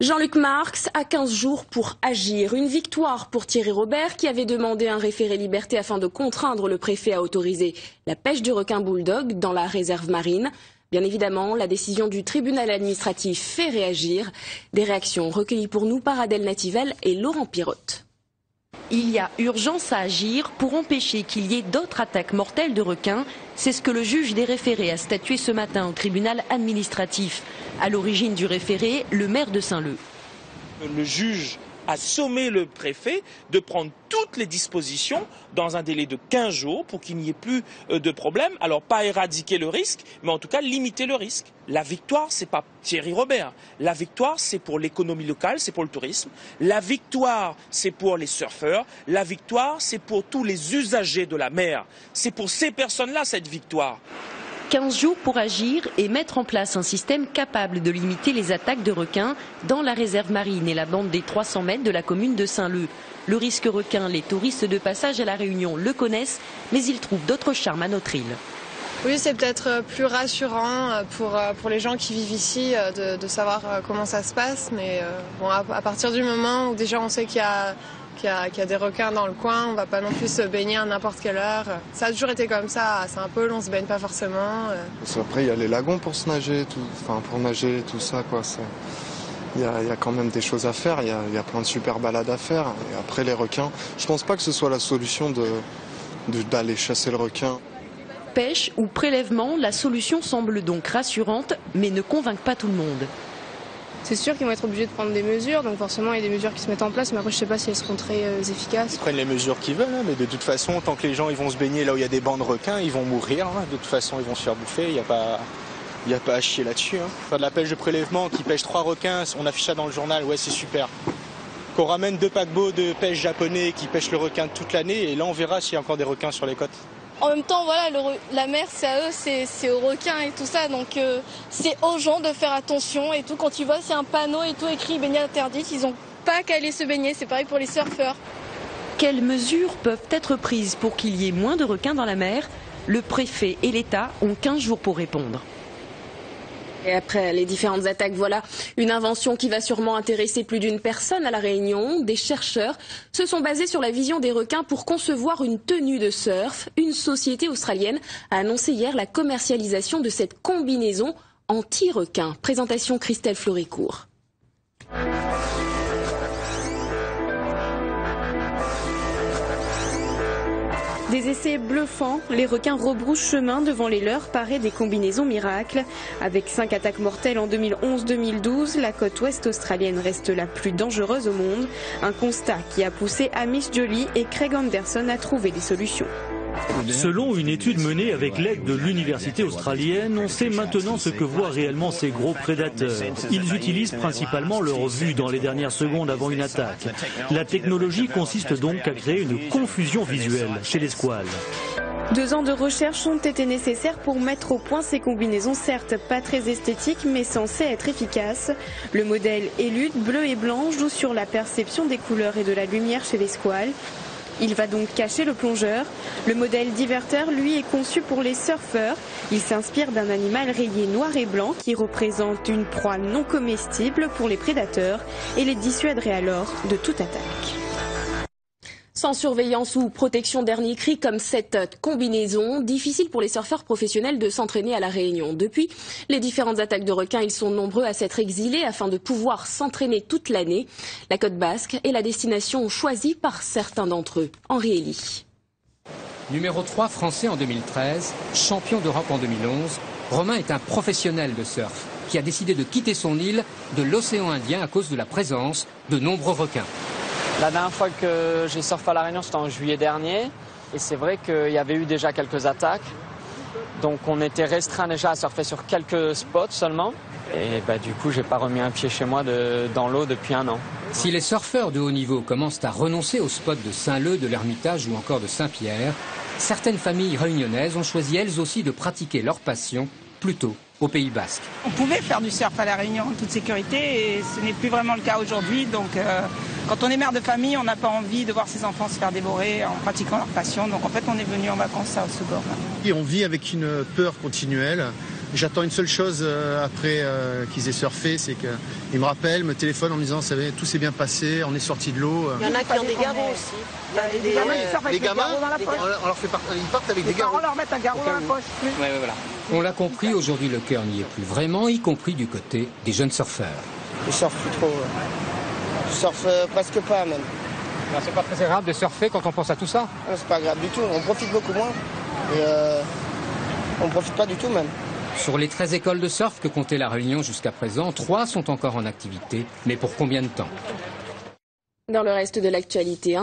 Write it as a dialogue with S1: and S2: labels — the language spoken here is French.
S1: Jean-Luc Marx a 15 jours pour agir. Une victoire pour Thierry Robert qui avait demandé un référé liberté afin de contraindre le préfet à autoriser la pêche du requin bulldog dans la réserve marine. Bien évidemment, la décision du tribunal administratif fait réagir. Des réactions recueillies pour nous par Adèle Nativel et Laurent Pirotte.
S2: Il y a urgence à agir pour empêcher qu'il y ait d'autres attaques mortelles de requins. C'est ce que le juge des référés a statué ce matin au tribunal administratif. À l'origine du référé, le maire de Saint-Leu.
S3: Le juge a sommé le préfet de prendre toutes les dispositions dans un délai de 15 jours pour qu'il n'y ait plus de problème. Alors pas éradiquer le risque, mais en tout cas limiter le risque. La victoire, c'est pas Thierry Robert. La victoire, c'est pour l'économie locale, c'est pour le tourisme. La victoire, c'est pour les surfeurs. La victoire, c'est pour tous les usagers de la mer. C'est pour ces personnes-là, cette victoire.
S2: 15 jours pour agir et mettre en place un système capable de limiter les attaques de requins dans la réserve marine et la bande des 300 mètres de la commune de Saint-Leu. Le risque requin, les touristes de passage à La Réunion le connaissent, mais ils trouvent d'autres charmes à notre île.
S4: Oui, c'est peut-être plus rassurant pour les gens qui vivent ici de savoir comment ça se passe. Mais bon, à partir du moment où déjà on sait qu'il y a des requins dans le coin, on ne va pas non plus se baigner à n'importe quelle heure. Ça a toujours été comme ça, c'est un peu long, on ne se baigne pas forcément.
S5: Après, il y a les lagons pour se nager, pour nager, tout ça, quoi. Il y a quand même des choses à faire, il y a plein de super balades à faire. Et après, les requins, je pense pas que ce soit la solution d'aller chasser le requin.
S2: Pêche ou prélèvement, la solution semble donc rassurante, mais ne convainc pas tout le monde.
S6: C'est sûr qu'ils vont être obligés de prendre des mesures, donc forcément il y a des mesures qui se mettent en place, mais après je ne sais pas si elles seront très efficaces.
S7: Ils prennent les mesures qu'ils veulent, mais de toute façon, tant que les gens ils vont se baigner là où il y a des bancs de requins, ils vont mourir. De toute façon, ils vont se faire bouffer, il n'y a pas à chier là-dessus. Faire de la pêche de prélèvement qui pêche 3 requins, on affiche ça dans le journal, ouais c'est super. Qu'on ramène 2 paquebots de pêche japonais qui pêchent le requin toute l'année, et là on verra s'il y a encore des requins sur les côtes.
S8: En même temps, voilà, la mer, c'est à eux, c'est aux requins et tout ça. Donc, c'est aux gens de faire attention et tout. Quand tu vois, c'est un panneau et tout écrit baignade interdite. Ils n'ont pas qu'à aller se baigner. C'est pareil pour les surfeurs.
S2: Quelles mesures peuvent être prises pour qu'il y ait moins de requins dans la mer? Le préfet et l'État ont 15 jours pour répondre.
S1: Et après les différentes attaques, voilà une invention qui va sûrement intéresser plus d'une personne à La Réunion. Des chercheurs se sont basés sur la vision des requins pour concevoir une tenue de surf. Une société australienne a annoncé hier la commercialisation de cette combinaison anti-requin. Présentation Christelle Floricourt.
S9: Des essais bluffants, les requins rebroussent chemin devant les leurs parés des combinaisons miracles. Avec 5 attaques mortelles en 2011-2012, la côte ouest australienne reste la plus dangereuse au monde. Un constat qui a poussé Amish Jolie et Craig Anderson à trouver des solutions.
S10: Selon une étude menée avec l'aide de l'université australienne, on sait maintenant ce que voient réellement ces gros prédateurs. Ils utilisent principalement leur vue dans les dernières secondes avant une attaque. La technologie consiste donc à créer une confusion visuelle chez les squales.
S9: 2 ans de recherche ont été nécessaires pour mettre au point ces combinaisons, certes pas très esthétiques, mais censées être efficaces. Le modèle Elude, bleu et blanc, joue sur la perception des couleurs et de la lumière chez les squales. Il va donc cacher le plongeur. Le modèle diverteur, lui, est conçu pour les surfeurs. Il s'inspire d'un animal rayé noir et blanc qui représente une proie non comestible pour les prédateurs et les dissuaderait alors de toute attaque.
S1: Sans surveillance ou protection dernier cri comme cette combinaison, difficile pour les surfeurs professionnels de s'entraîner à La Réunion. Depuis les différentes attaques de requins, ils sont nombreux à s'être exilés afin de pouvoir s'entraîner toute l'année. La côte basque est la destination choisie par certains d'entre eux. Henri Elie.
S11: Numéro 3 français en 2013, champion d'Europe en 2011, Romain est un professionnel de surf qui a décidé de quitter son île de l'océan Indien à cause de la présence de nombreux requins.
S12: La dernière fois que j'ai surfé à La Réunion, c'était en juillet dernier. Et c'est vrai qu'il y avait eu déjà quelques attaques. Donc on était restreint déjà à surfer sur quelques spots seulement. Et du coup, j'ai pas remis un pied chez moi dans l'eau depuis 1 an.
S11: Si les surfeurs de haut niveau commencent à renoncer aux spots de Saint-Leu, de l'Ermitage ou encore de Saint-Pierre, certaines familles réunionnaises ont choisi elles aussi de pratiquer leur passion plutôt au Pays Basque.
S13: On pouvait faire du surf à La Réunion en toute sécurité et ce n'est plus vraiment le cas aujourd'hui. Donc quand on est mère de famille, on n'a pas envie de voir ses enfants se faire dévorer en pratiquant leur passion. Donc en fait, on est venu en vacances à Osogor.
S14: Et on vit avec une peur continuelle. J'attends une seule chose après qu'ils aient surfé, c'est qu'ils me rappellent, me téléphonent en me disant, tout s'est bien passé, on est sorti de l'eau.
S15: Il y en a qui ont des garrots aussi.
S14: Les gamins, on leur fait ils partent avec des garrots.
S13: On leur met un garrot dans la poche.
S11: Ouais, voilà. On l'a compris, aujourd'hui le cœur n'y est plus vraiment, y compris du côté des jeunes surfeurs.
S15: Je surfe plus trop. Je surfe presque pas même.
S11: C'est pas très agréable de surfer quand on pense à tout ça.
S15: C'est pas agréable du tout, on profite beaucoup moins. Et on profite pas du tout même.
S11: Sur les 13 écoles de surf que comptait La Réunion jusqu'à présent, 3 sont encore en activité. Mais pour combien de temps ?
S1: Dans le reste de l'actualité,